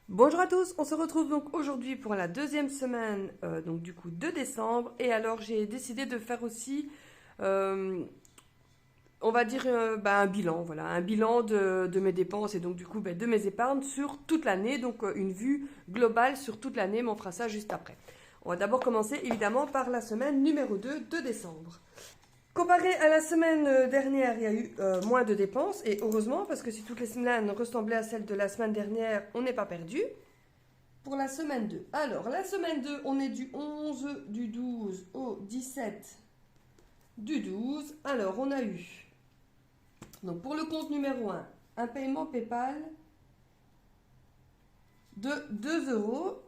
Bonjour à tous, on se retrouve donc aujourd'hui pour la deuxième semaine donc du coup de décembre et alors j'ai décidé de faire aussi euh, on va dire un bilan, voilà, un bilan de mes dépenses et donc du coup de mes épargnes sur toute l'année, donc une vue globale sur toute l'année, mais on fera ça juste après. On va d'abord commencer évidemment par la semaine numéro 2 de décembre. Comparé à la semaine dernière, il y a eu moins de dépenses et heureusement parce que si toutes les semaines ressemblaient à celles de la semaine dernière, on n'est pas perdu. Pour la semaine 2. Alors, la semaine 2, on est du 11 du 12 au 17 du 12. Alors, on a eu, donc pour le compte numéro un paiement PayPal de 2 euros.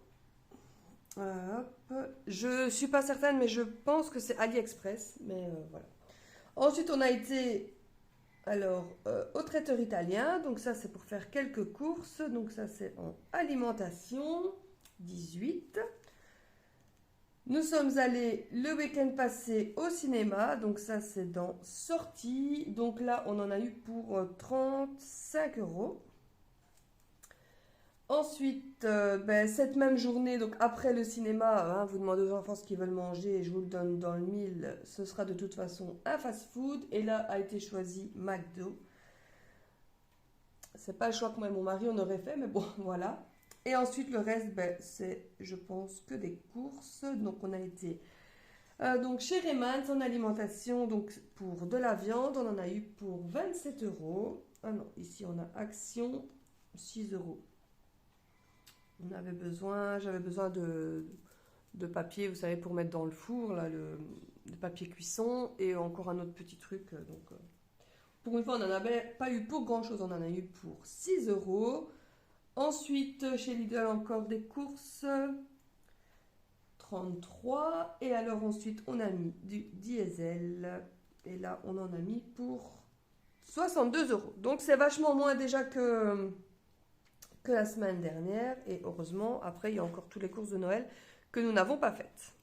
Je ne suis pas certaine, mais je pense que c'est AliExpress. Mais voilà. Ensuite, on a été au traiteur italien. Donc, ça, c'est pour faire quelques courses. Donc, ça, c'est en alimentation. 18. Nous sommes allés le week-end passé au cinéma, donc ça c'est dans sortie. Donc là on en a eu pour 35 euros. Ensuite, cette même journée, donc après le cinéma, vous demandez aux enfants ce qu'ils veulent manger et je vous le donne dans le mille, ce sera de toute façon un fast-food. Et là a été choisi McDo. C'est pas le choix que moi et mon mari on aurait fait, mais bon voilà. Et ensuite le reste, c'est je pense que des courses. Donc on a été donc chez Rayman en alimentation, donc pour de la viande, on en a eu pour 27 euros. Ah non, ici on a Action, 6 euros. J'avais besoin de papier, vous savez, pour mettre dans le four, là, le papier cuisson, et encore un autre petit truc. Pour une fois, on n'en avait pas eu pour grand chose, on en a eu pour 6 euros. Ensuite, chez Lidl, encore des courses. 33. Et alors ensuite, on a mis du diesel. Et là, on en a mis pour 62 euros. Donc, c'est vachement moins déjà que la semaine dernière. Et heureusement, après, il y a encore toutes les courses de Noël que nous n'avons pas faites.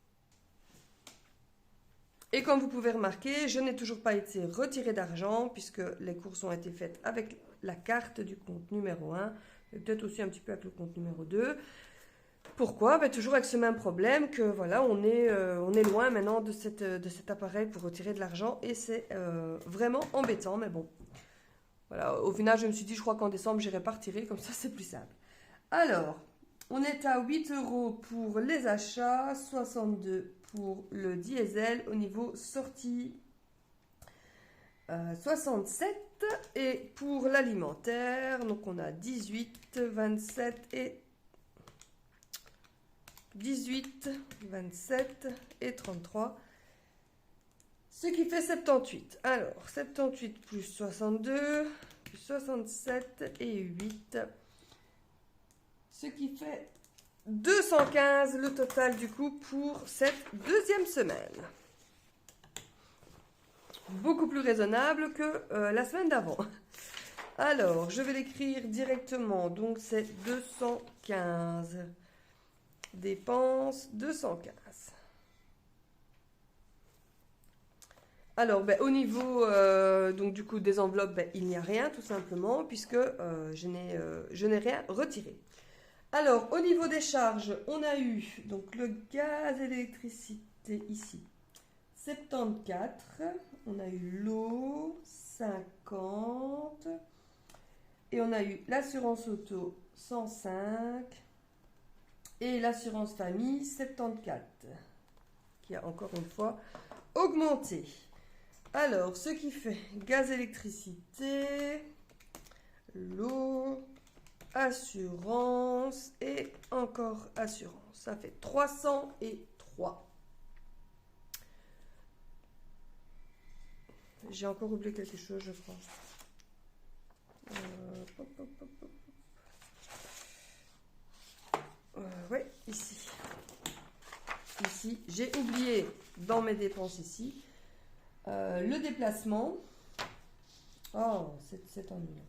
Et comme vous pouvez remarquer, je n'ai toujours pas été retirée d'argent puisque les courses ont été faites avec la carte du compte numéro 1 et peut-être aussi un petit peu avec le compte numéro 2. Pourquoi? Toujours avec ce même problème que voilà, on est loin maintenant de cet appareil pour retirer de l'argent et c'est vraiment embêtant, mais bon. Voilà, au final, je me suis dit, je crois qu'en décembre, j'irai pas retirer, comme ça c'est plus simple. Alors, on est à 8 euros pour les achats, 62 pour le diesel au niveau sortie, 67 et pour l'alimentaire, donc on a 18, 27 et 18, 27 et 33, ce qui fait 78. Alors, 78 plus 62, plus 67 et 8, ce qui fait 215 le total du coup pour cette deuxième semaine. Beaucoup plus raisonnable que la semaine d'avant. Alors, je vais l'écrire directement, donc c'est 215. Dépenses 215. Alors, au niveau donc du coup des enveloppes, il n'y a rien tout simplement puisque je n'ai rien retiré. Alors, au niveau des charges, on a eu donc le gaz et l'électricité ici 74. On a eu l'eau 50 et on a eu l'assurance auto 105. Et l'assurance famille 74, qui a encore une fois augmenté. Alors, ce qui fait gaz, électricité, l'eau, assurance et encore assurance. Ça fait 303. J'ai encore oublié quelque chose, je crois. Oui, ici. Ici, j'ai oublié dans mes dépenses ici le déplacement. Oh, c'est ennuyeux.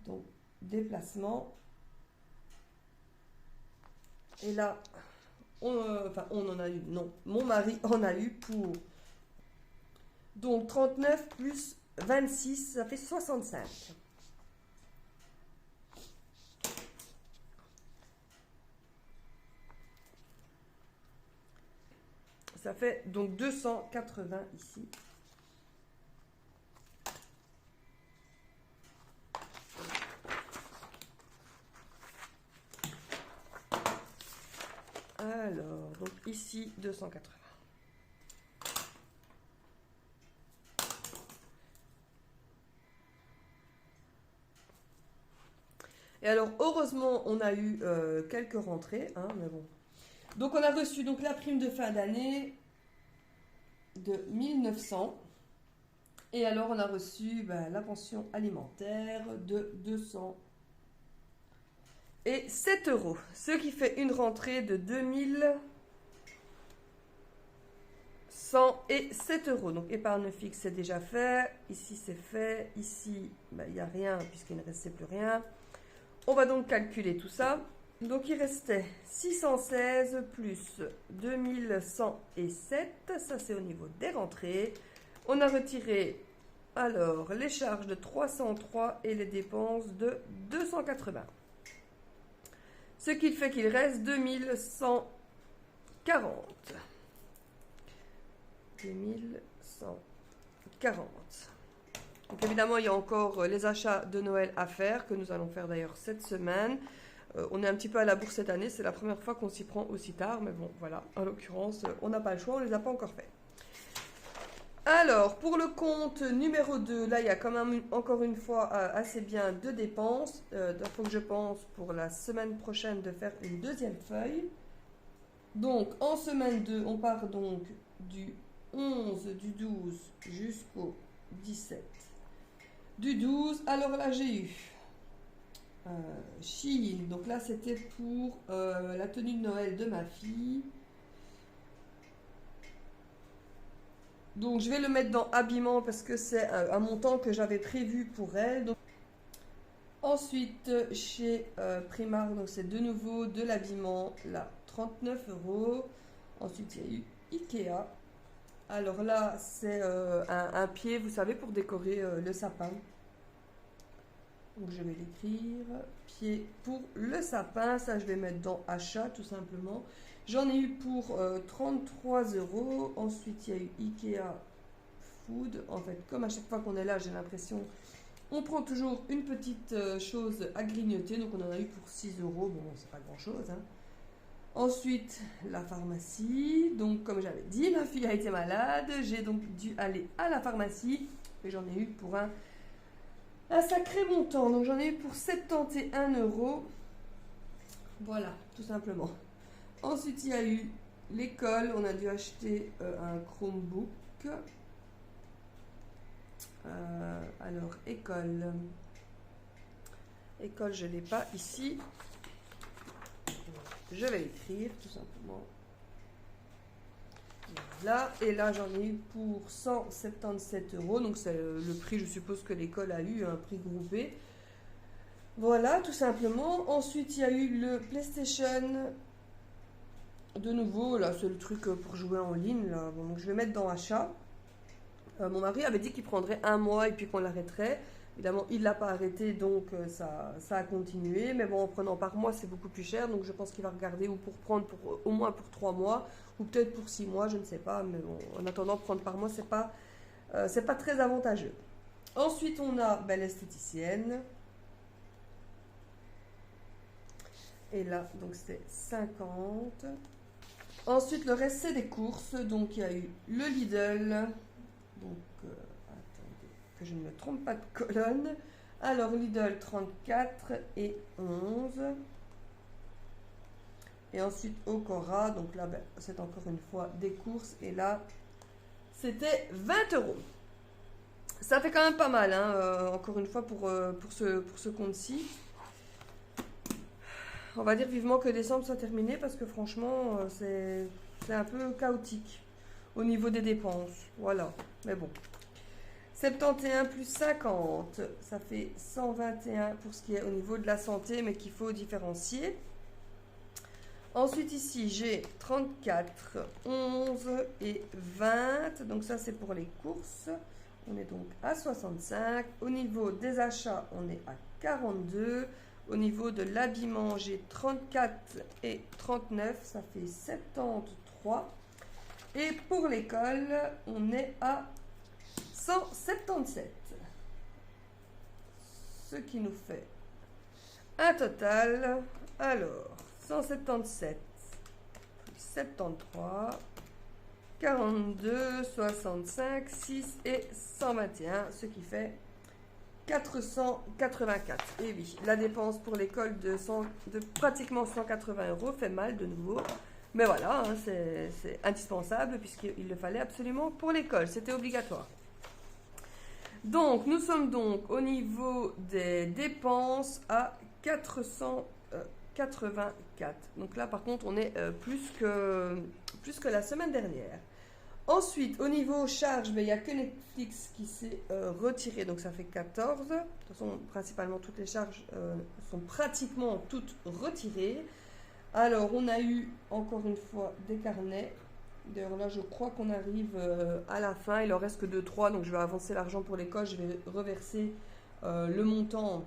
Donc, déplacement. Et là, on en a eu, non, mon mari en a eu pour. Donc, 39 plus 26, ça fait 65. Ça fait donc 280 ici. Alors, donc ici 280. Et alors, heureusement, on a eu quelques rentrées, hein, mais bon. Donc, on a reçu donc, la prime de fin d'année de 1900. Et alors, on a reçu la pension alimentaire de 207 euros. Ce qui fait une rentrée de 2107 euros. Donc, épargne fixe, c'est déjà fait. Ici, c'est fait. Ici, il n'y a rien puisqu'il ne restait plus rien. On va donc calculer tout ça. Donc, il restait 616 plus 2107. Ça, c'est au niveau des rentrées. On a retiré, alors, les charges de 303 et les dépenses de 280. Ce qui fait qu'il reste 2140. 2140. Donc évidemment, il y a encore les achats de Noël à faire, que nous allons faire d'ailleurs cette semaine. On est un petit peu à la bourre cette année, c'est la première fois qu'on s'y prend aussi tard, mais bon, voilà, en l'occurrence, on n'a pas le choix, on ne les a pas encore fait. Alors, pour le compte numéro 2, là, il y a quand même encore une fois assez bien de dépenses. Il faut que je pense pour la semaine prochaine de faire une deuxième feuille. Donc, en semaine 2, on part donc du 11 du 12 jusqu'au 17 du 12. Alors là, j'ai eu Shein. Donc là, c'était pour la tenue de Noël de ma fille. Donc, je vais le mettre dans habillement parce que c'est un montant que j'avais prévu pour elle. Donc, ensuite, chez Primark, donc c'est de nouveau de l'habillement, là, 39 euros. Ensuite, il y a eu Ikea. Alors là, c'est un pied, vous savez, pour décorer le sapin. Donc, je vais l'écrire. Pied pour le sapin. Ça, je vais mettre dans achat, tout simplement. J'en ai eu pour 33 euros. Ensuite, il y a eu Ikea Food. En fait, comme à chaque fois qu'on est là, j'ai l'impression on prend toujours une petite chose à grignoter. Donc, on en a eu pour 6 euros. Bon, c'est pas grand-chose, hein. Ensuite, la pharmacie. Donc, comme j'avais dit, ma fille a été malade. J'ai donc dû aller à la pharmacie. Et j'en ai eu pour un sacré montant. Donc, j'en ai eu pour 71 euros. Voilà, tout simplement. Ensuite, il y a eu l'école. On a dû acheter un Chromebook. Alors, école. École, je ne l'ai pas ici. Je vais l'écrire, tout simplement. Voilà. Et là, j'en ai eu pour 177 euros. Donc, c'est le prix, je suppose, que l'école a eu, un prix groupé. Voilà, tout simplement. Ensuite, il y a eu le PlayStation. De nouveau, là, c'est le truc pour jouer en ligne. Là. Bon, donc, je vais mettre dans achat. Mon mari avait dit qu'il prendrait un mois et puis qu'on l'arrêterait. Évidemment, il ne l'a pas arrêté, donc ça a continué. Mais bon, en prenant par mois, c'est beaucoup plus cher. Donc, je pense qu'il va regarder ou pour prendre au moins pour 3 mois ou peut-être pour 6 mois, je ne sais pas. Mais bon, en attendant, prendre par mois, c'est pas très avantageux. Ensuite, on a l'esthéticienne. Et là, donc c'est 50. Ensuite, le reste, c'est des courses. Donc, il y a eu le Lidl. Donc, attendez, que je ne me trompe pas de colonne. Alors, Lidl 34 et 11. Et ensuite, Okora. Donc là, c'est encore une fois des courses. Et là, c'était 20 euros. Ça fait quand même pas mal, hein, encore une fois, pour ce compte-ci. On va dire vivement que décembre soit terminé parce que franchement, c'est un peu chaotique au niveau des dépenses. Voilà, mais bon. 71 plus 50, ça fait 121 pour ce qui est au niveau de la santé, mais qu'il faut différencier. Ensuite, ici, j'ai 34, 11 et 20. Donc ça, c'est pour les courses. On est donc à 65. Au niveau des achats, on est à 42. Au niveau de l'habillement, j'ai 34 et 39, ça fait 73. Et pour l'école, on est à 177. Ce qui nous fait un total, alors, 177 plus 73, 42, 65, 6 et 121, ce qui fait 484. Et oui, la dépense pour l'école de pratiquement 180 € fait mal de nouveau. Mais voilà, hein, c'est indispensable puisqu'il le fallait absolument pour l'école. C'était obligatoire. Donc, nous sommes donc au niveau des dépenses à 484. Donc là, par contre, on est plus que la semaine dernière. Ensuite, au niveau charges, il n'y a que Netflix qui s'est retiré, donc ça fait 14. De toute façon, principalement, toutes les charges sont pratiquement toutes retirées. Alors, on a eu, encore une fois, des carnets. D'ailleurs, là, je crois qu'on arrive à la fin. Il en reste que 2-3, donc je vais avancer l'argent pour l'école. Je vais reverser le montant,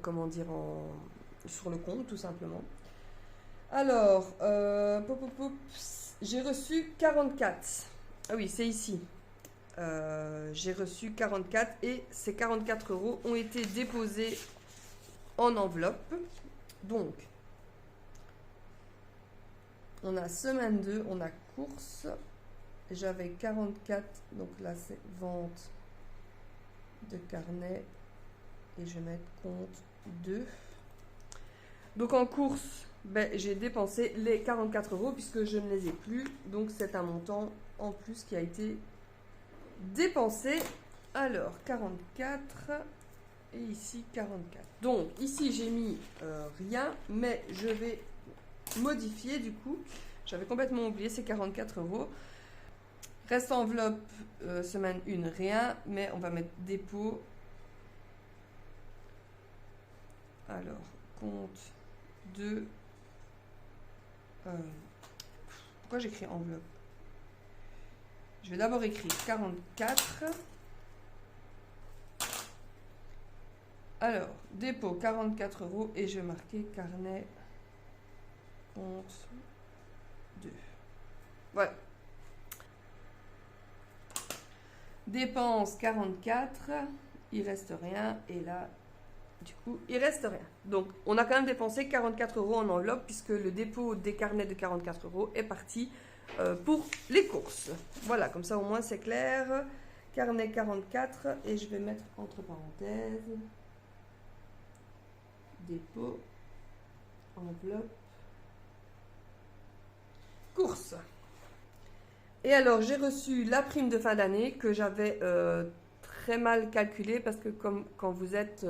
comment dire, sur le compte, tout simplement. Alors, j'ai reçu 44. Ah oui, c'est ici. J'ai reçu 44 et ces 44 € ont été déposés en enveloppe. Donc, on a semaine 2, on a course. J'avais 44, donc là c'est vente de carnet. Et je vais mettre compte 2. Donc en course, j'ai dépensé les 44 € puisque je ne les ai plus. Donc c'est un montant en plus qui a été dépensé. Alors 44 et ici 44. Donc ici j'ai mis rien, mais je vais modifier du coup. J'avais complètement oublié ces 44 €. Reste enveloppe, semaine 1, rien, mais on va mettre dépôt. Alors, compte 2. Pourquoi j'écris enveloppe? Je vais d'abord écrire 44. Alors, dépôt 44 € et je vais marquer carnet compte 2. Voilà. Dépense 44, il reste rien et là, du coup, il reste rien. Donc, on a quand même dépensé 44 € en enveloppe puisque le dépôt des carnets de 44 € est parti pour les courses. Voilà, comme ça au moins c'est clair. Carnet 44 et je vais mettre entre parenthèses dépôt, enveloppe, course. Et alors, j'ai reçu la prime de fin d'année que j'avais très mal calculée parce que comme quand vous êtes...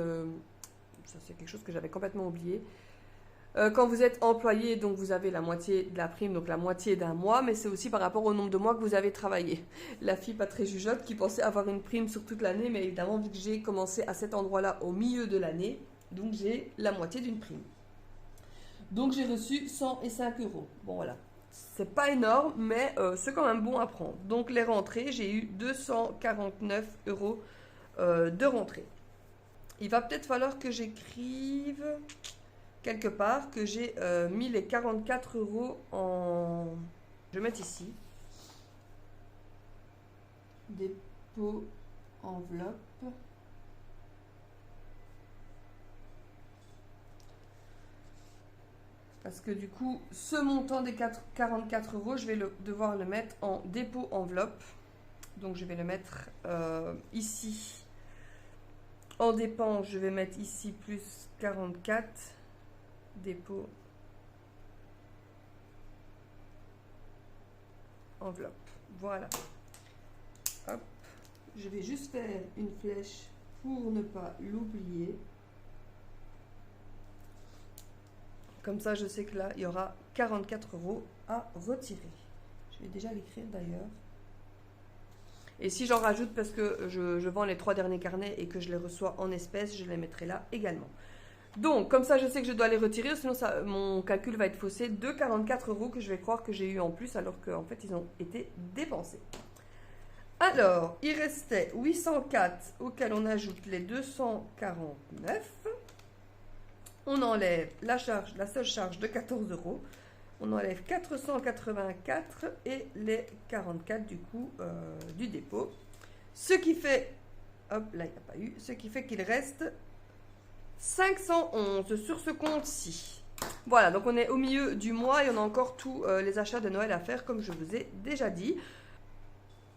ça, c'est quelque chose que j'avais complètement oublié. Quand vous êtes employé, donc vous avez la moitié de la prime, donc la moitié d'un mois, mais c'est aussi par rapport au nombre de mois que vous avez travaillé. La fille pas très jugeote qui pensait avoir une prime sur toute l'année, mais évidemment, vu que j'ai commencé à cet endroit-là au milieu de l'année, donc j'ai la moitié d'une prime. Donc j'ai reçu 105 €. Bon voilà, c'est pas énorme, mais c'est quand même bon à prendre. Donc les rentrées, j'ai eu 249 € de rentrée. Il va peut-être falloir que j'écrive quelque part que j'ai mis les 44 € en... Je vais mettre ici. Dépôt, enveloppe. Parce que du coup, ce montant des 44 €, je vais devoir le mettre en dépôt enveloppe. Donc je vais le mettre ici. En dépense, je vais mettre ici plus 44. Dépôt. Enveloppe. Voilà. Hop. Je vais juste faire une flèche pour ne pas l'oublier. Comme ça, je sais que là, il y aura 44 € à retirer. Je vais déjà l'écrire d'ailleurs. Et si j'en rajoute parce que je vends les 3 derniers carnets et que je les reçois en espèces, je les mettrai là également. Donc, comme ça, je sais que je dois les retirer, sinon mon calcul va être faussé de 44 € que je vais croire que j'ai eu en plus, alors qu'en fait, ils ont été dépensés. Alors, il restait 804 auxquels on ajoute les 249. On enlève la seule charge de 14 €. On enlève 484 et les 44 du coup du dépôt. Ce qui fait, hop, là il n'y a pas eu, ce qui fait qu'il reste 511 sur ce compte-ci. Voilà, donc on est au milieu du mois et on a encore tous les achats de Noël à faire comme je vous ai déjà dit.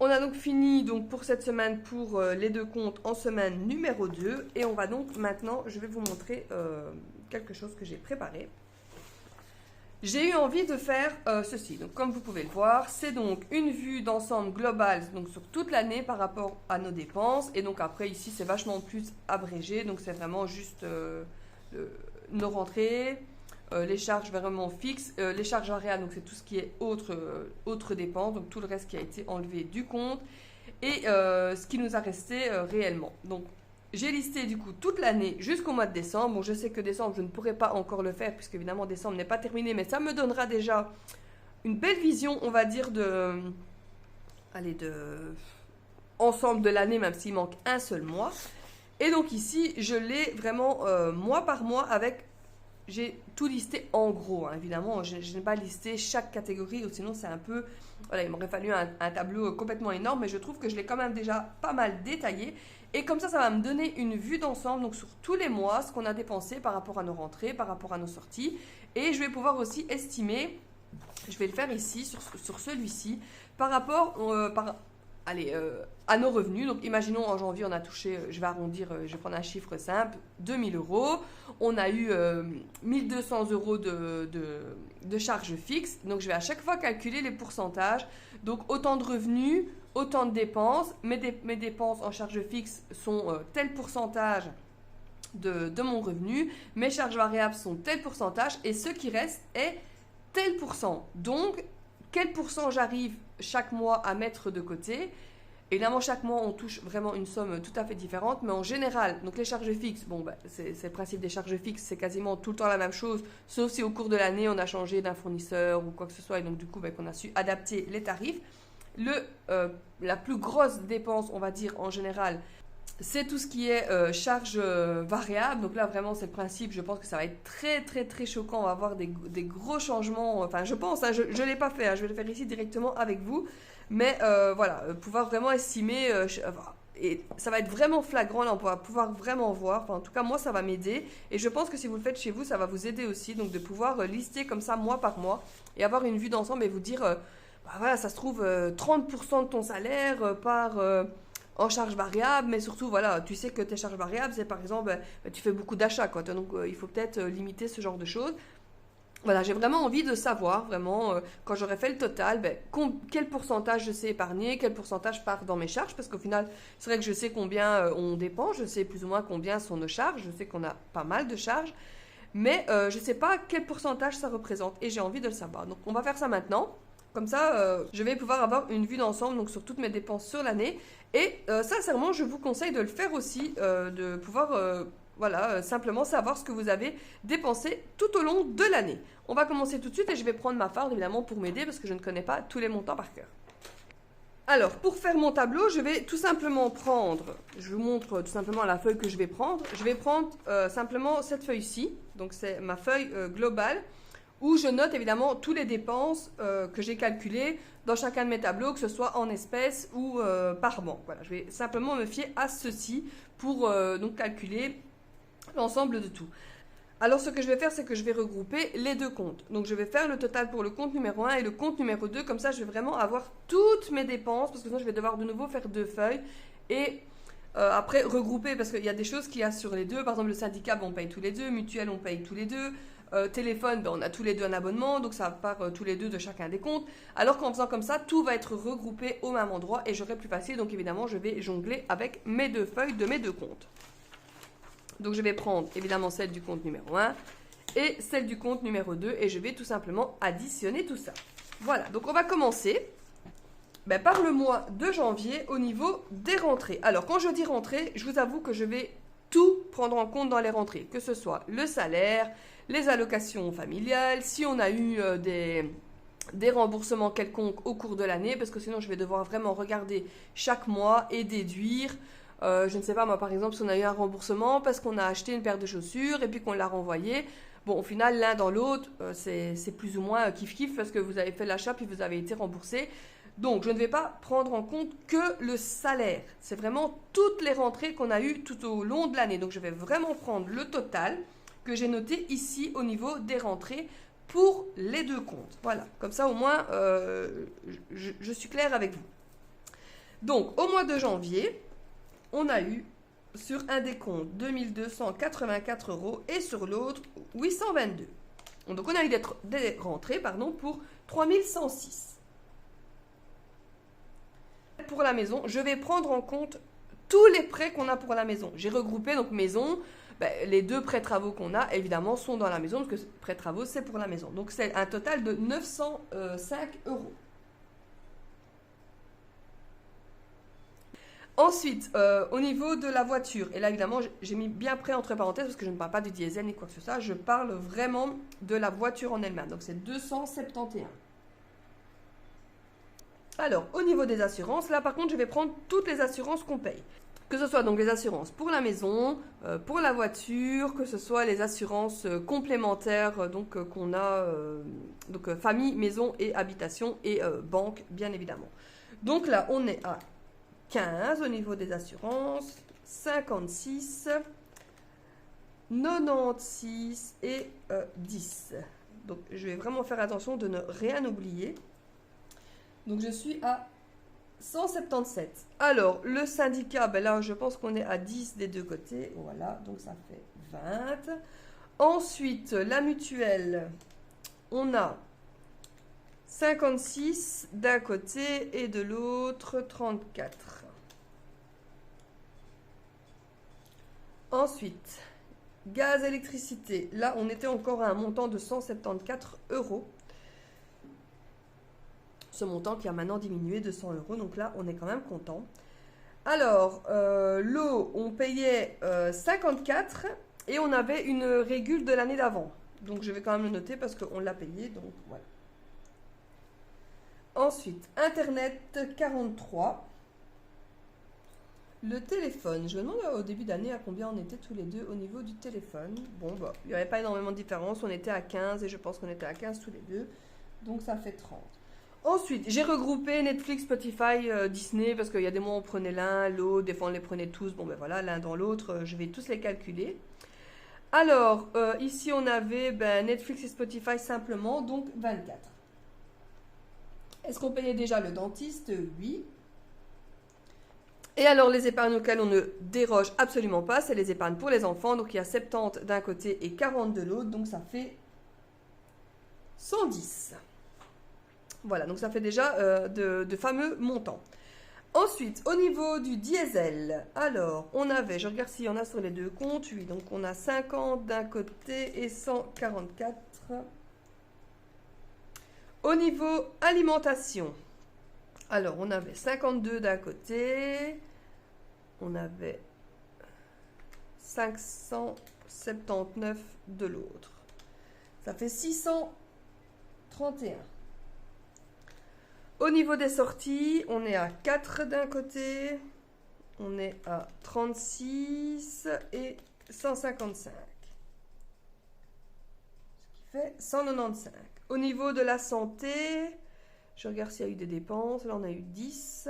On a donc fini donc pour cette semaine pour les deux comptes en semaine numéro 2 et on va donc maintenant, je vais vous montrer quelque chose que j'ai préparé. J'ai eu envie de faire ceci, donc comme vous pouvez le voir, c'est donc une vue d'ensemble globale donc sur toute l'année par rapport à nos dépenses et donc après ici c'est vachement plus abrégé, donc c'est vraiment juste nos rentrées, les charges vraiment fixes, les charges variables, donc c'est tout ce qui est autres dépenses, donc tout le reste qui a été enlevé du compte et ce qui nous a resté réellement. Donc j'ai listé du coup toute l'année jusqu'au mois de décembre. Bon, je sais que décembre, je ne pourrai pas encore le faire puisque évidemment décembre n'est pas terminé, mais ça me donnera déjà une belle vision, on va dire, ensemble de l'année, même s'il manque un seul mois. Et donc ici, je l'ai vraiment mois par mois avec... J'ai tout listé en gros, hein, évidemment. Je n'ai pas listé chaque catégorie, ou sinon c'est un peu... Voilà, il m'aurait fallu un tableau complètement énorme, mais je trouve que je l'ai quand même déjà pas mal détaillé. Et comme ça va me donner une vue d'ensemble, donc sur tous les mois, ce qu'on a dépensé par rapport à nos rentrées, par rapport à nos sorties. Et je vais pouvoir aussi estimer, je vais le faire ici, sur celui-ci, par rapport à nos revenus. Donc imaginons en janvier, on a touché, je vais arrondir, je vais prendre un chiffre simple, 2000 €. On a eu 1200 € de charges fixes. Donc je vais à chaque fois calculer les pourcentages. Donc autant de revenus, autant de dépenses. Mes dépenses en charges fixes sont tel pourcentage de mon revenu. Mes charges variables sont tel pourcentage. Et ce qui reste est tel pourcent. Donc, quel pourcent j'arrive chaque mois à mettre de côté? Évidemment, chaque mois, on touche vraiment une somme tout à fait différente. Mais en général, donc les charges fixes, bon, c'est le principe des charges fixes, c'est quasiment tout le temps la même chose. Sauf si au cours de l'année, on a changé d'un fournisseur ou quoi que ce soit. Et donc, du coup, qu'on a su adapter les tarifs. La plus grosse dépense, on va dire en général, c'est tout ce qui est charges variables. Donc là, vraiment, c'est le principe. Je pense que ça va être très, très, très choquant. On va avoir des gros changements. Enfin, je pense, hein, je ne l'ai pas fait. Hein, je vais le faire ici directement avec vous. Mais voilà, pouvoir vraiment estimer. Et ça va être vraiment flagrant. Là, on va pouvoir vraiment voir. Enfin, en tout cas, moi, ça va m'aider. Et je pense que si vous le faites chez vous, ça va vous aider aussi. Donc, de pouvoir lister comme ça, mois par mois. Et avoir une vue d'ensemble et vous dire... voilà, ça se trouve 30% de ton salaire part en charge variable, mais surtout, voilà, tu sais que tes charges variables, c'est par exemple, tu fais beaucoup d'achats, quoi. Donc, il faut peut-être limiter ce genre de choses. Voilà, j'ai vraiment envie de savoir, vraiment, quand j'aurai fait le total, quel pourcentage je sais épargner, quel pourcentage part dans mes charges, parce qu'au final, c'est vrai que je sais combien on dépense, je sais plus ou moins combien sont nos charges, je sais qu'on a pas mal de charges, mais je ne sais pas quel pourcentage ça représente, et j'ai envie de le savoir. Donc, on va faire ça maintenant. Comme ça, je vais pouvoir avoir une vue d'ensemble donc sur toutes mes dépenses sur l'année. Et sincèrement, je vous conseille de le faire aussi, de pouvoir simplement savoir ce que vous avez dépensé tout au long de l'année. On va commencer tout de suite et je vais prendre ma farde évidemment pour m'aider parce que je ne connais pas tous les montants par cœur. Alors, pour faire mon tableau, je vais tout simplement prendre, je vous montre tout simplement la feuille que je vais prendre. Je vais prendre simplement cette feuille-ci, donc c'est ma feuille globale, où je note évidemment toutes les dépenses que j'ai calculées dans chacun de mes tableaux, que ce soit en espèces ou par banque. Voilà, je vais simplement me fier à ceci pour donc calculer l'ensemble de tout. Alors ce que je vais faire, c'est que je vais regrouper les deux comptes. Donc je vais faire le total pour le compte numéro 1 et le compte numéro 2. Comme ça, je vais vraiment avoir toutes mes dépenses, parce que sinon je vais devoir de nouveau faire deux feuilles. Et après regrouper, parce qu'il y a des choses qu'il y a sur les deux. Par exemple, le syndicat, on paye tous les deux. Mutuelle, on paye tous les deux. Téléphone, on a tous les deux un abonnement, donc ça part tous les deux de chacun des comptes. Alors qu'en faisant comme ça, tout va être regroupé au même endroit et j'aurai plus facile. Donc évidemment, je vais jongler avec mes deux feuilles de mes deux comptes. Donc je vais prendre évidemment celle du compte numéro 1 et celle du compte numéro 2 et je vais tout simplement additionner tout ça. Voilà, donc on va commencer par le mois de janvier au niveau des rentrées. Alors quand je dis rentrées, je vous avoue que je vais tout prendre en compte dans les rentrées, que ce soit le salaire, les allocations familiales, si on a eu des remboursements quelconques au cours de l'année, parce que sinon je vais devoir vraiment regarder chaque mois et déduire. Je ne sais pas, moi par exemple, si on a eu un remboursement parce qu'on a acheté une paire de chaussures et puis qu'on l'a renvoyé, Bon, au final, l'un dans l'autre, c'est plus ou moins kiff-kiff parce que vous avez fait l'achat puis vous avez été remboursé. Donc, je ne vais pas prendre en compte que le salaire. C'est vraiment toutes les rentrées qu'on a eues tout au long de l'année. Donc, je vais vraiment prendre le total que j'ai noté ici au niveau des rentrées pour les deux comptes. Voilà, comme ça au moins, je suis claire avec vous. Donc, au mois de janvier, on a eu sur un des comptes 2284 € et sur l'autre 822. Donc, on a eu des rentrées pour 3106. Pour la maison, je vais prendre en compte tous les prêts qu'on a pour la maison. J'ai regroupé donc maison, les 2 prêts travaux qu'on a évidemment sont dans la maison parce que prêts travaux c'est pour la maison. Donc c'est un total de 905 €. Ensuite, au niveau de la voiture, et là évidemment j'ai mis bien prêt entre parenthèses parce que je ne parle pas du diesel ni quoi que ce soit, je parle vraiment de la voiture en elle-même. Donc c'est 271. Alors, au niveau des assurances, là par contre, je vais prendre toutes les assurances qu'on paye. Que ce soit donc les assurances pour la maison, pour la voiture, que ce soit les assurances complémentaires qu'on a, famille, maison et habitation et banque, bien évidemment. Donc là, on est à 15 au niveau des assurances, 56, 96 et 10. Donc, je vais vraiment faire attention de ne rien oublier. Donc, je suis à 177. Alors, le syndicat, là, je pense qu'on est à 10 des deux côtés. Voilà, donc ça fait 20. Ensuite, la mutuelle, on a 56 d'un côté et de l'autre 34. Ensuite, gaz, électricité. Là, on était encore à un montant de 174 €. Ce montant qui a maintenant diminué de 100 €. Donc là, on est quand même content. Alors, l'eau, on payait 54 et on avait une régule de l'année d'avant. Donc, je vais quand même le noter parce qu'on l'a payé. Donc, voilà. Ensuite, Internet, 43. Le téléphone, je me demande au début d'année à combien on était tous les deux au niveau du téléphone. Bon, il n'y avait pas énormément de différence. On était à 15 et je pense qu'on était à 15 tous les deux. Donc, ça fait 30. Ensuite, j'ai regroupé Netflix, Spotify, Disney, parce qu'il y a des mois on prenait l'un, l'autre, des fois on les prenait tous. Bon ben voilà, l'un dans l'autre, je vais tous les calculer. Alors, ici on avait Netflix et Spotify simplement, donc 24. Est-ce qu'on payait déjà le dentiste? Oui. Et alors, les épargnes auxquelles on ne déroge absolument pas, c'est les épargnes pour les enfants. Donc, il y a 70 d'un côté et 40 de l'autre, donc ça fait 110. Voilà, donc ça fait déjà de fameux montants. Ensuite, au niveau du diesel, alors, on avait, je regarde s'il y en a sur les deux comptes, oui, donc on a 50 d'un côté et 144. Au niveau alimentation, alors, on avait 52 d'un côté, on avait 579 de l'autre. Ça fait 631. Au niveau des sorties, on est à 4 d'un côté, on est à 36 et 155. Ce qui fait 195. Au niveau de la santé, je regarde s'il y a eu des dépenses. Là, on a eu 10.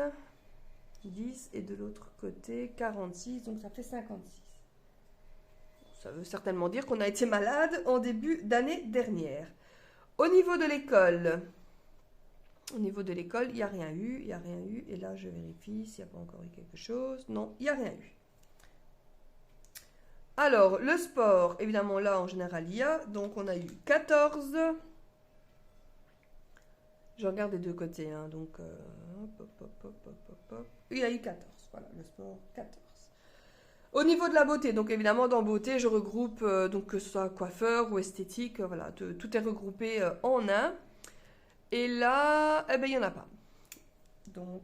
10 et de l'autre côté 46, donc ça fait 56. Ça veut certainement dire qu'on a été malade en début d'année dernière. Au niveau de l'école, il n'y a rien eu, Et là, je vérifie s'il n'y a pas encore eu quelque chose. Non, il n'y a rien eu. Alors, le sport, évidemment, là, en général, il y a. Donc, on a eu 14. Je regarde des deux côtés, hein, donc il y a eu 14, voilà, le sport 14. Au niveau de la beauté, donc évidemment dans beauté, je regroupe, donc que ce soit coiffeur ou esthétique, voilà, tout est regroupé en un. Et là, il n'y en a pas. Donc,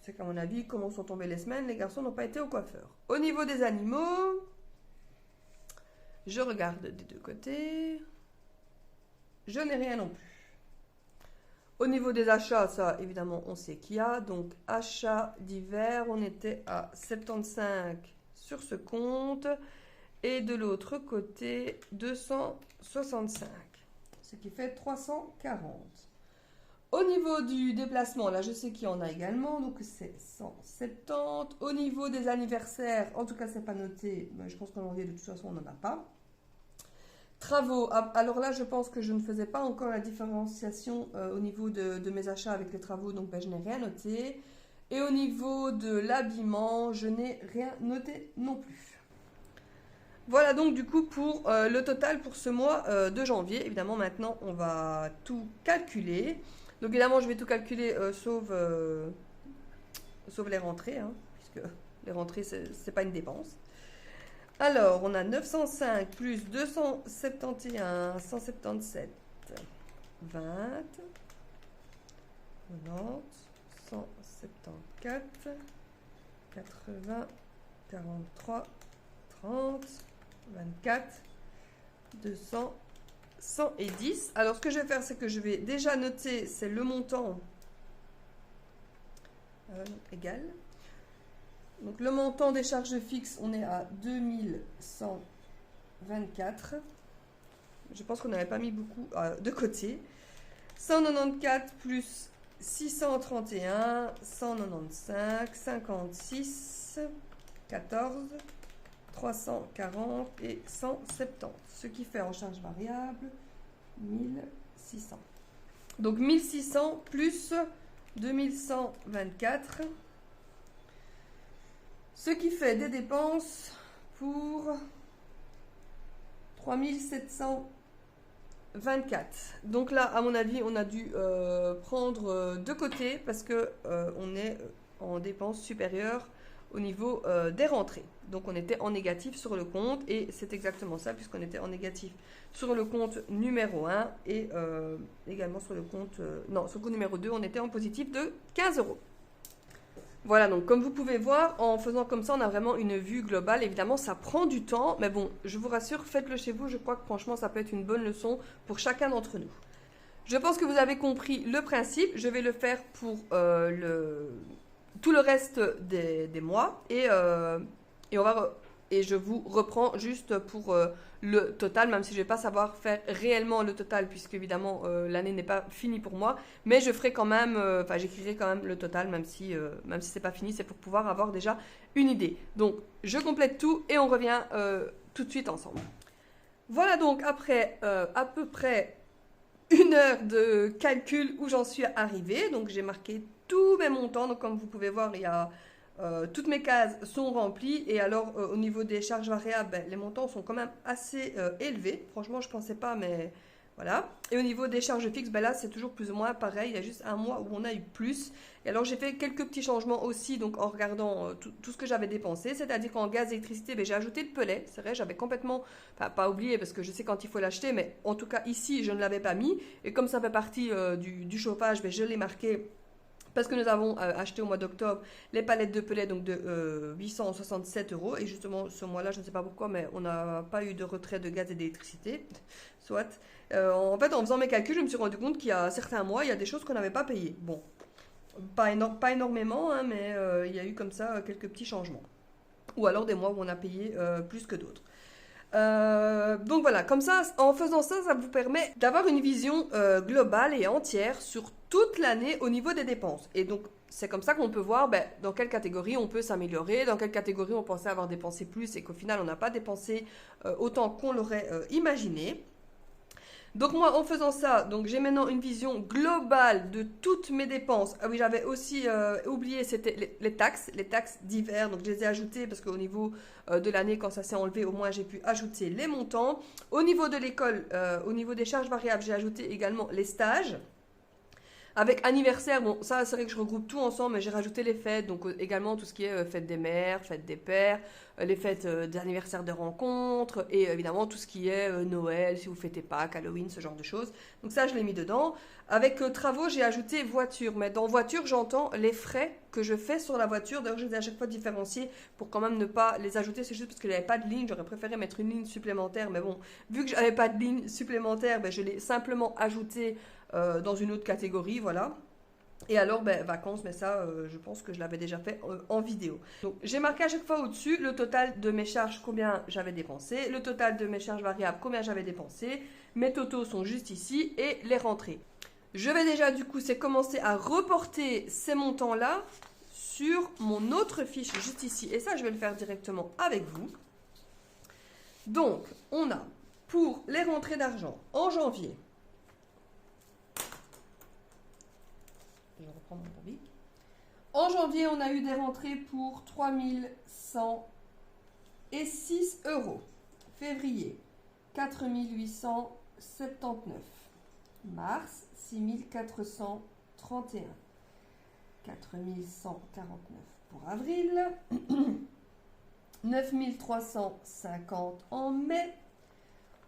c'est qu'à mon avis, comment sont tombées les semaines, les garçons n'ont pas été au coiffeur. Au niveau des animaux, je regarde des deux côtés, je n'ai rien non plus. Au niveau des achats, ça, évidemment, on sait qu'il y a. Donc, achats divers, on était à 75 sur ce compte. Et de l'autre côté, 265, ce qui fait 340. Au niveau du déplacement, là je sais qu'il y en a également, donc c'est 170. Au niveau des anniversaires, en tout cas c'est pas noté, mais je pense qu'en janvier de toute façon on n'en a pas. Travaux, alors là je pense que je ne faisais pas encore la différenciation au niveau de mes achats avec les travaux, donc ben, je n'ai rien noté. Et au niveau de l'habillement, je n'ai rien noté non plus. Voilà donc du coup pour le total pour ce mois de janvier. Évidemment maintenant on va tout calculer. Donc évidemment je vais tout calculer sauf les rentrées, hein, puisque les rentrées c'est pas une dépense. Alors on a 905 plus 271, 177, 20, 90, 174, 80, 43, 30, 24, 200, 110. Alors ce que je vais faire, c'est que je vais déjà noter, c'est le montant égal. Donc le montant des charges fixes, on est à 2124. Je pense qu'on n'avait pas mis beaucoup de côté. 194 plus 631, 195, 56, 14, 340 et 170. Ce qui fait en charge variable 1600. Donc 1600 plus 2124. Ce qui fait des dépenses pour 3724. Donc là, à mon avis, on a dû prendre de côté parce que on est en dépenses supérieures au niveau des rentrées. Donc on était en négatif sur le compte et c'est exactement ça puisqu'on était en négatif sur le compte numéro 1 et également sur le compte... non, sur le compte numéro 2, on était en positif de 15 euros. Voilà, donc comme vous pouvez voir, en faisant comme ça, on a vraiment une vue globale. Évidemment, ça prend du temps, mais bon, je vous rassure, faites-le chez vous. Je crois que franchement, ça peut être une bonne leçon pour chacun d'entre nous. Je pense que vous avez compris le principe. Je vais le faire pour tout le reste des mois. Et je vous reprends juste pour le total, même si je ne vais pas savoir faire réellement le total, puisque évidemment l'année n'est pas finie pour moi. Mais je ferai quand même, j'écrirai quand même le total, même si ce n'est pas fini, c'est pour pouvoir avoir déjà une idée. Donc je complète tout et on revient tout de suite ensemble. Voilà donc après à peu près 1 heure de calcul où j'en suis arrivée. Donc j'ai marqué tous mes montants. Donc comme vous pouvez voir, il y a toutes mes cases sont remplies. Et alors au niveau des charges variables, ben, les montants sont quand même assez élevés. Franchement, je ne pensais pas, mais voilà. Et au niveau des charges fixes, ben là c'est toujours plus ou moins pareil. Il y a juste un mois où on a eu plus. Et alors j'ai fait quelques petits changements aussi, donc en regardant tout ce que j'avais dépensé. C'est-à-dire qu'en gaz et électricité, ben, j'ai ajouté le pelet. C'est vrai, j'avais complètement, pas oublié parce que je sais quand il faut l'acheter, mais en tout cas ici je ne l'avais pas mis. Et comme ça fait partie du chauffage, ben, je l'ai marqué. Parce que nous avons acheté au mois d'octobre les palettes de pellets donc de 867 euros. Et justement, ce mois-là, je ne sais pas pourquoi, mais on n'a pas eu de retrait de gaz et d'électricité. Soit. En fait, en faisant mes calculs, je me suis rendu compte qu'il y a certains mois, il y a des choses qu'on n'avait pas payées. Bon, pas énormément, hein, mais il y a eu comme ça quelques petits changements. Ou alors des mois où on a payé plus que d'autres. Donc voilà, comme ça, en faisant ça, ça vous permet d'avoir une vision globale et entière sur toute l'année au niveau des dépenses. Et donc, c'est comme ça qu'on peut voir dans quelle catégorie on peut s'améliorer, dans quelle catégorie on pensait avoir dépensé plus et qu'au final, on n'a pas dépensé autant qu'on l'aurait imaginé. Donc moi, en faisant ça, donc j'ai maintenant une vision globale de toutes mes dépenses. Ah oui, j'avais aussi oublié, c'était les taxes d'hiver. Donc je les ai ajoutées parce qu'au niveau de l'année, quand ça s'est enlevé, au moins j'ai pu ajouter les montants. Au niveau de l'école, au niveau des charges variables, j'ai ajouté également les stages. Avec anniversaire, bon, ça c'est vrai que je regroupe tout ensemble, mais j'ai rajouté les fêtes, donc également tout ce qui est fête des mères, fête des pères, les fêtes d'anniversaire de rencontres, et évidemment tout ce qui est Noël, si vous fêtez Pâques, Halloween, ce genre de choses. Donc ça, je l'ai mis dedans. Avec travaux, j'ai ajouté voiture, mais dans voiture, j'entends les frais que je fais sur la voiture. D'ailleurs, je les ai à chaque fois différenciés pour quand même ne pas les ajouter. C'est juste parce qu'il n'y avait pas de ligne, j'aurais préféré mettre une ligne supplémentaire, mais bon, vu que je n'avais pas de ligne supplémentaire, je l'ai simplement ajouté dans une autre catégorie, voilà. Et alors, ben, vacances, mais ça, je pense que je l'avais déjà fait en vidéo. Donc, j'ai marqué à chaque fois au-dessus le total de mes charges, combien j'avais dépensé, le total de mes charges variables, combien j'avais dépensé. Mes totaux sont juste ici et les rentrées. Je vais déjà, du coup, c'est commencer à reporter ces montants-là sur mon autre fiche juste ici. Et ça, je vais le faire directement avec vous. Donc, on a pour les rentrées d'argent en janvier. Je reprends mon papier. En janvier, on a eu des rentrées pour 3106 euros. Février, 4879. Mars, 6431. 4149 pour avril. 9350 en mai.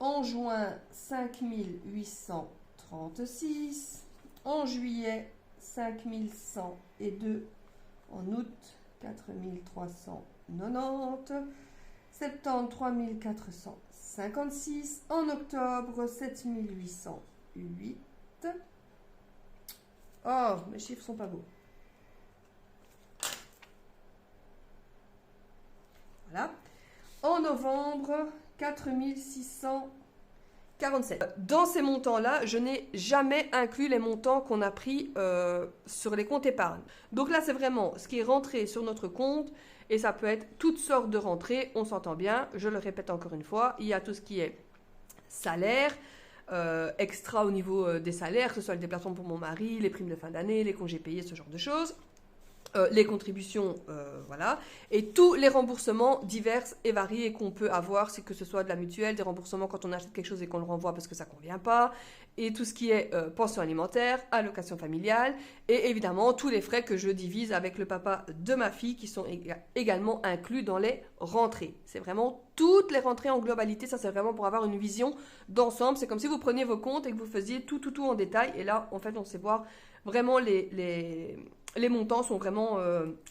En juin, 5836. En juillet, 5102. En août, 4390. Septembre, 3456. En octobre, 7808. Oh, mes chiffres sont pas beaux. Voilà. En novembre, 4647. Dans ces montants-là, je n'ai jamais inclus les montants qu'on a pris sur les comptes épargne. Donc là, c'est vraiment ce qui est rentré sur notre compte et ça peut être toutes sortes de rentrées, on s'entend bien. Je le répète encore une fois, il y a tout ce qui est salaire, extra au niveau des salaires, que ce soit le déplacement pour mon mari, les primes de fin d'année, les congés payés, ce genre de choses. Les contributions, voilà, et tous les remboursements divers et variés qu'on peut avoir, c'est que ce soit de la mutuelle, des remboursements quand on achète quelque chose et qu'on le renvoie parce que ça ne convient pas, et tout ce qui est pension alimentaire, allocation familiale, et évidemment tous les frais que je divise avec le papa de ma fille qui sont également inclus dans les rentrées. C'est vraiment toutes les rentrées en globalité, ça c'est vraiment pour avoir une vision d'ensemble. C'est comme si vous preniez vos comptes et que vous faisiez tout en détail, et là en fait on sait voir vraiment les montants sont vraiment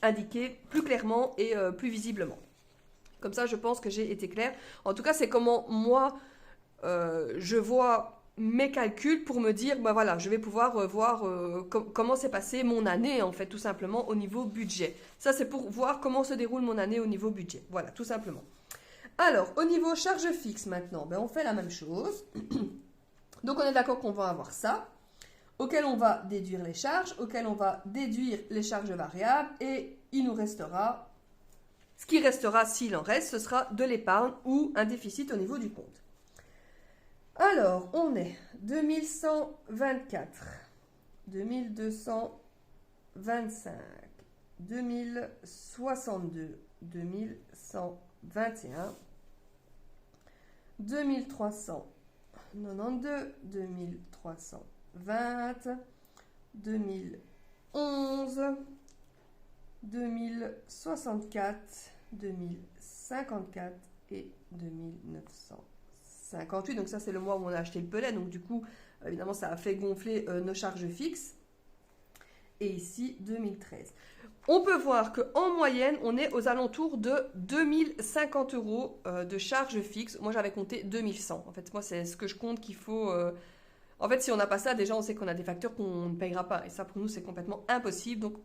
indiqués plus clairement et plus visiblement. Comme ça, je pense que j'ai été claire. En tout cas, c'est comment moi, je vois mes calculs pour me dire, ben voilà, je vais pouvoir voir comment s'est passée mon année, en fait, tout simplement, au niveau budget. Ça, c'est pour voir comment se déroule mon année au niveau budget. Voilà, tout simplement. Alors, au niveau charge fixe, maintenant, ben, on fait la même chose. Donc, on est d'accord qu'on va avoir ça, auquel on va déduire les charges, auquel on va déduire les charges variables, et il nous restera, ce qui restera s'il en reste, ce sera de l'épargne ou un déficit au niveau du compte. Alors, on est 2124, 2225, 2062, 2121, 2392, 2320, 2011, 2064, 2054 et 2958. Donc ça, c'est le mois où on a acheté le pelet. Donc du coup, évidemment, ça a fait gonfler nos charges fixes. Et ici, 2013. On peut voir qu'en moyenne, on est aux alentours de 2050 euros de charges fixes. Moi, j'avais compté 2100. En fait, moi, c'est ce que je compte qu'il faut... En fait, si on n'a pas ça, déjà, on sait qu'on a des facteurs qu'on ne payera pas. Et ça, pour nous, c'est complètement impossible. Donc,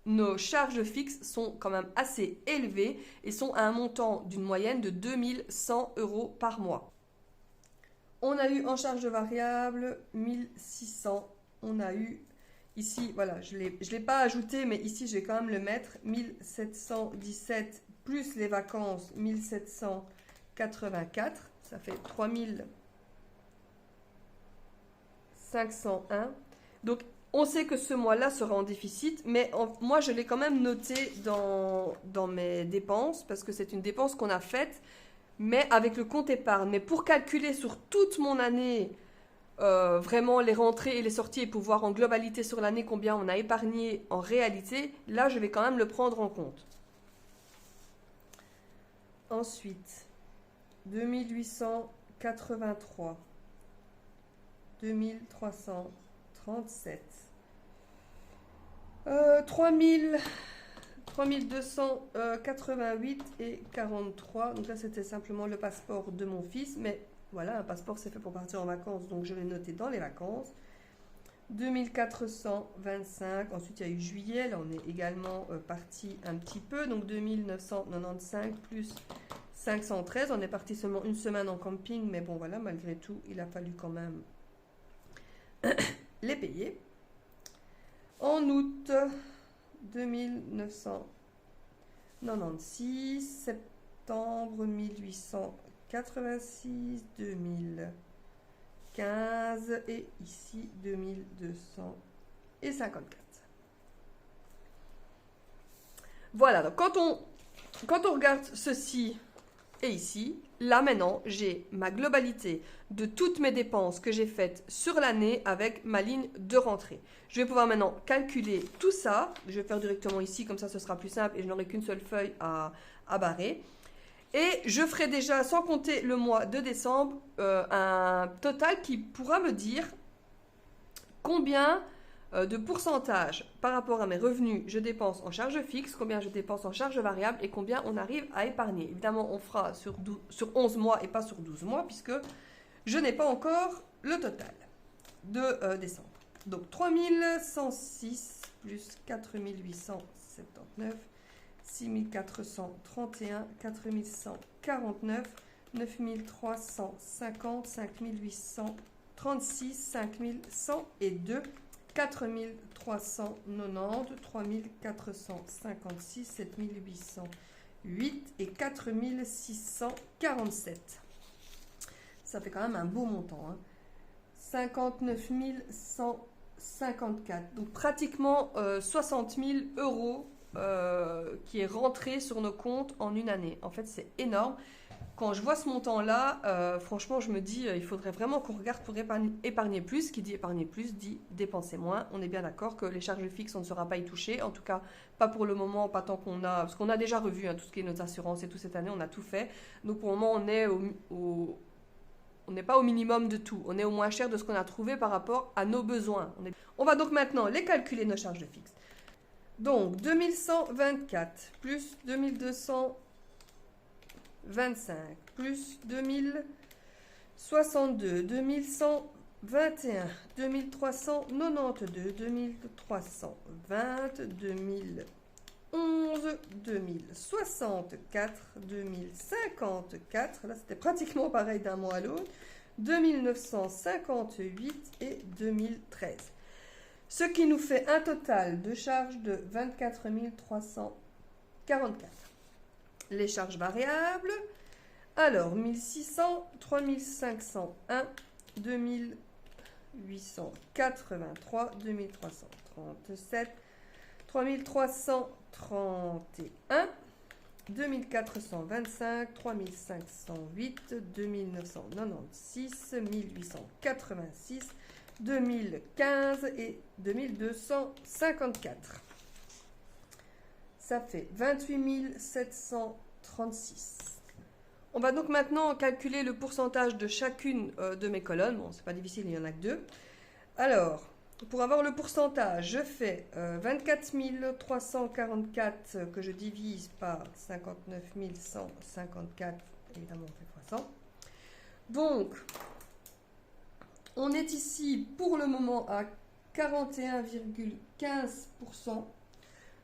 nos charges fixes sont quand même assez élevées et sont à un montant d'une moyenne de 2100 euros par mois. On a eu en charge variable 1600. On a eu ici, voilà, je ne l'ai pas ajouté, mais ici, je vais quand même le mettre. 1717 plus les vacances, 1784. Ça fait 3501. Donc, on sait que ce mois-là sera en déficit, mais moi, je l'ai quand même noté dans mes dépenses, parce que c'est une dépense qu'on a faite, mais avec le compte épargne. Mais pour calculer sur toute mon année, vraiment les rentrées et les sorties, et pour voir en globalité sur l'année combien on a épargné en réalité, là, je vais quand même le prendre en compte. Ensuite, 2883, 2337, 3288 et 43. Donc là, c'était simplement le passeport de mon fils. Mais voilà, un passeport, c'est fait pour partir en vacances. Donc je l'ai noté dans les vacances. 2425. Ensuite, il y a eu juillet. Là, on est également parti un petit peu. Donc, 2995 plus 513. On est parti seulement une semaine en camping. Mais bon, voilà, malgré tout, il a fallu quand même les payer. En août, 2996. Septembre, 1886. 2015 et ici 2254. Voilà, donc quand on regarde ceci et ici, là maintenant, j'ai ma globalité de toutes mes dépenses que j'ai faites sur l'année avec ma ligne de rentrée. Je vais pouvoir maintenant calculer tout ça. Je vais faire directement ici, comme ça ce sera plus simple et je n'aurai qu'une seule feuille à barrer. Et je ferai déjà, sans compter le mois de décembre, un total qui pourra me dire combien de pourcentage par rapport à mes revenus je dépense en charge fixe, combien je dépense en charge variable et combien on arrive à épargner. Évidemment, on fera sur 11 mois et pas sur 12 mois puisque je n'ai pas encore le total de décembre. Donc 3106 plus 4879. 6431, 4149, 9350, 5836, 5102, 4390, 3456, 7808 et 4647. Ça fait quand même un beau montant. Hein. 59 154. Donc pratiquement 60 000 euros qui est rentré sur nos comptes en une année. En fait, c'est énorme. Quand je vois ce montant-là, franchement, je me dis, il faudrait vraiment qu'on regarde pour épargner plus. Qui dit épargner plus, dit dépenser moins. On est bien d'accord que les charges fixes, on ne sera pas y toucher. En tout cas, pas pour le moment, pas tant qu'on a... Parce qu'on a déjà revu tout ce qui est nos assurances et tout cette année, on a tout fait. Donc, pour le moment, on est on n'est pas au minimum de tout. On est au moins cher de ce qu'on a trouvé par rapport à nos besoins. On va donc maintenant les calculer, nos charges fixes. Donc, 2124 plus 2225 plus 2062, 2121, 2392, 2320, 2011, 2064, 2054, là c'était pratiquement pareil d'un mois à l'autre, 2958 et 2013. Ce qui nous fait un total de charges de 24 344. Les charges variables, alors 1600, 3501, 2883, 2337, 3331, 2425, 3508, 2996, 1886, 2015 et 2254. Ça fait 28 736. On va donc maintenant calculer le pourcentage de chacune de mes colonnes. Bon, c'est pas difficile, il n'y en a que deux. Alors, pour avoir le pourcentage, je fais 24 344 que je divise par 59 154. Évidemment, on fait fois 100. Donc, on est ici pour le moment à 41,15%.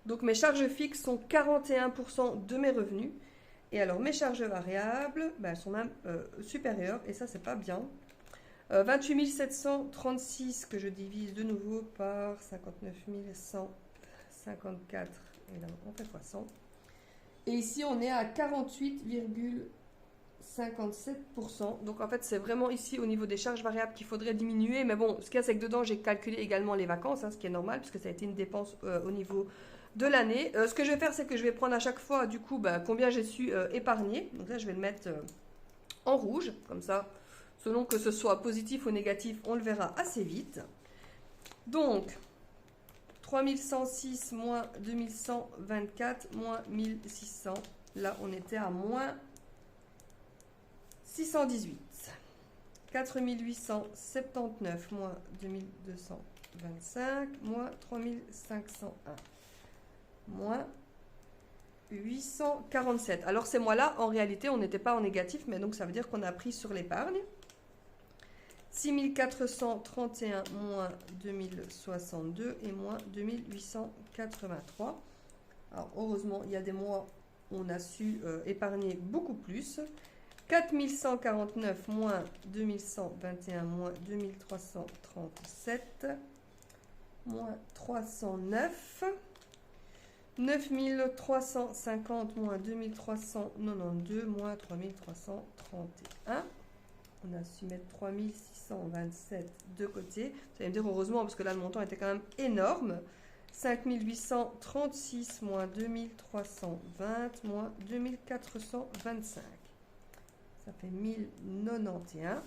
Donc mes charges fixes sont 41% de mes revenus. Et alors mes charges variables, elles sont même supérieures. Et ça, c'est pas bien. 28 736 que je divise de nouveau par 59 154. Évidemment, on fait fois 100. Et ici, on est à 48,57%. Donc en fait, c'est vraiment ici au niveau des charges variables qu'il faudrait diminuer. Mais bon, ce qu'il y a, c'est que dedans, j'ai calculé également les vacances, ce qui est normal, puisque ça a été une dépense au niveau de l'année. Ce que je vais faire, c'est que je vais prendre à chaque fois, du coup, combien j'ai su épargner. Donc là, je vais le mettre en rouge, comme ça, selon que ce soit positif ou négatif, on le verra assez vite. Donc, 3106 moins 2124 moins 1600. Là, on était à moins 618. 4879 moins 2225 moins 3501 moins 847. Alors ces mois-là, en réalité, on n'était pas en négatif, mais donc ça veut dire qu'on a pris sur l'épargne. 6431 moins 2062 et moins 2883. Alors, heureusement, il y a des mois où on a su épargner beaucoup plus. 4149 moins 2121 moins 2337 moins 309. 9350 moins 2392 moins 3331. On a su mettre 3627 de côté. Vous allez me dire heureusement parce que là le montant était quand même énorme. 5836 moins 2320 moins 2425. Ça fait 1091.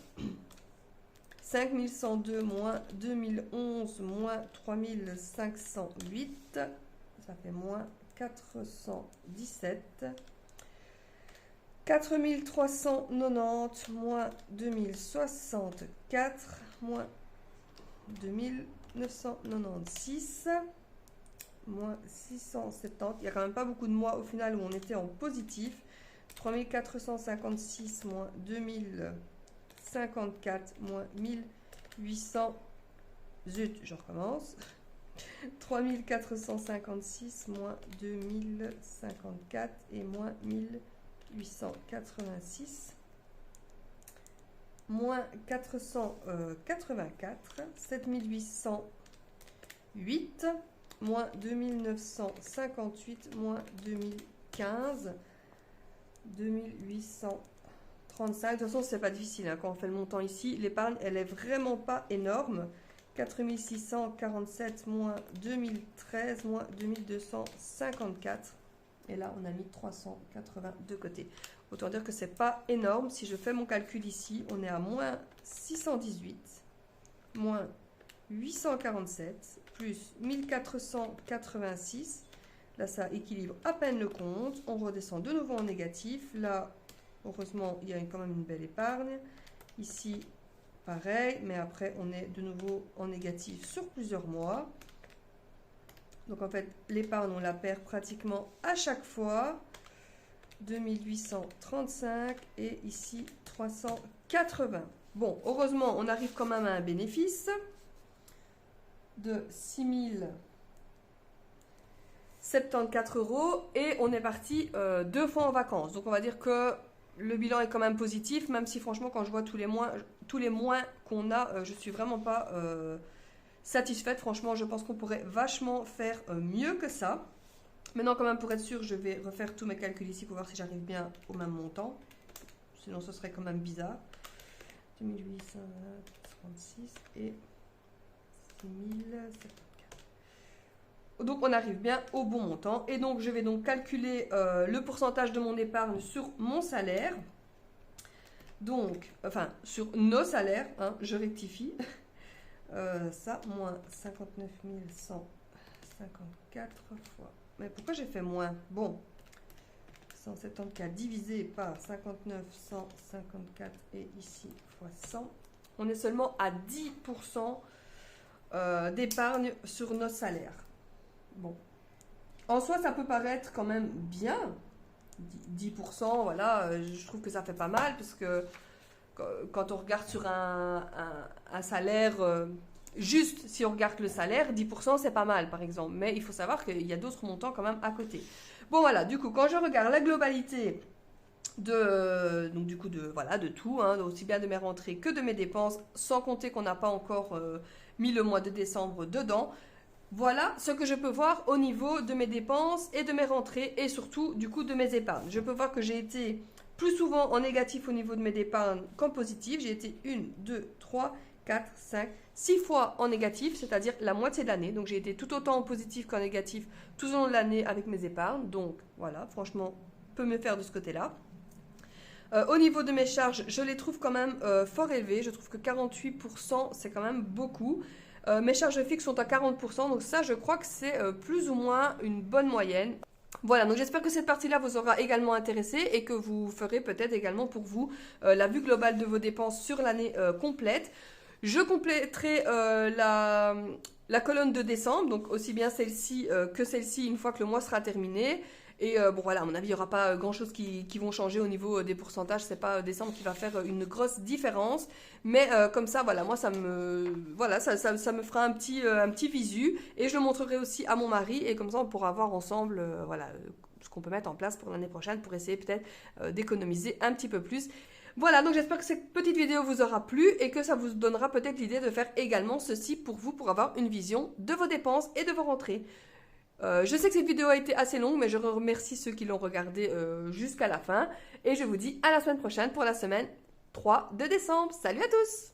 5102 moins 2011 moins 3508. Ça fait moins 417. 4390 moins 2064 moins 2996 moins 670. Il n'y a quand même pas beaucoup de mois au final où on était en positif. 3456 moins 2054 moins 1800. Zut, je recommence. 3456 moins 2054 et moins 1886 moins 484 7808 moins 2958 moins 2015 2835. De toute façon c'est pas difficile hein, quand on fait le montant ici. L'épargne elle est vraiment pas énorme. 4647 moins 2013 moins 2254. Et là, on a mis 380 de côté. Autant dire que c'est pas énorme. Si je fais mon calcul ici, on est à moins 618, moins 847, plus 1486. Là, ça équilibre à peine le compte. On redescend de nouveau en négatif. Là, heureusement, il y a quand même une belle épargne. Ici, pareil. Mais après, on est de nouveau en négatif sur plusieurs mois. Donc en fait, l'épargne, on la perd pratiquement à chaque fois. 2835 et ici 380. Bon, heureusement, on arrive quand même à un bénéfice de 6074 € et on est parti 2 fois en vacances. Donc on va dire que le bilan est quand même positif, même si franchement, quand je vois tous les mois qu'on a, je suis vraiment pas... satisfaite, franchement, je pense qu'on pourrait vachement faire mieux que ça. Maintenant, quand même, pour être sûr, je vais refaire tous mes calculs ici pour voir si j'arrive bien au même montant. Sinon, ce serait quand même bizarre. 2836 et 6074. Donc, on arrive bien au bon montant. Et donc, je vais donc calculer le pourcentage de mon épargne sur mon salaire. Donc, enfin, sur nos salaires, hein, je rectifie. Ça, moins 59 154 fois. Mais pourquoi j'ai fait moins? Bon, 174 divisé par 59 154 et ici fois 100. On est seulement à 10% d'épargne sur nos salaires. Bon. En soi, ça peut paraître quand même bien. 10%, voilà, je trouve que ça fait pas mal parce que quand on regarde sur un salaire, juste si on regarde le salaire, 10% c'est pas mal par exemple. Mais il faut savoir qu'il y a d'autres montants quand même à côté. Bon voilà, du coup quand je regarde la globalité de tout, hein, aussi bien de mes rentrées que de mes dépenses, sans compter qu'on n'a pas encore mis le mois de décembre dedans, voilà ce que je peux voir au niveau de mes dépenses et de mes rentrées et surtout du coup de mes épargnes. Je peux voir que j'ai été plus souvent en négatif au niveau de mes épargnes qu'en positif. J'ai été 1, 2, 3, 4, 5, 6 fois en négatif, c'est-à-dire la moitié de l'année. Donc j'ai été tout autant en positif qu'en négatif tout au long de l'année avec mes épargnes. Donc voilà, franchement, peut me faire de ce côté-là. Au niveau de mes charges, je les trouve quand même fort élevées. Je trouve que 48%, c'est quand même beaucoup. Mes charges fixes sont à 40%, donc ça, je crois que c'est plus ou moins une bonne moyenne. Voilà, donc j'espère que cette partie-là vous aura également intéressé et que vous ferez peut-être également pour vous la vue globale de vos dépenses sur l'année complète. Je compléterai la colonne de décembre, donc aussi bien celle-ci que celle-ci une fois que le mois sera terminé. Et bon voilà, à mon avis, il n'y aura pas grand-chose qui vont changer au niveau des pourcentages. C'est pas décembre qui va faire une grosse différence. Mais comme ça, voilà, moi, voilà, ça me fera un petit visu. Et je le montrerai aussi à mon mari. Et comme ça, on pourra voir ensemble, voilà, ce qu'on peut mettre en place pour l'année prochaine pour essayer peut-être d'économiser un petit peu plus. Voilà, donc j'espère que cette petite vidéo vous aura plu et que ça vous donnera peut-être l'idée de faire également ceci pour vous, pour avoir une vision de vos dépenses et de vos rentrées. Je sais que cette vidéo a été assez longue, mais je remercie ceux qui l'ont regardée jusqu'à la fin. Et je vous dis à la semaine prochaine pour la semaine 3 de décembre. Salut à tous!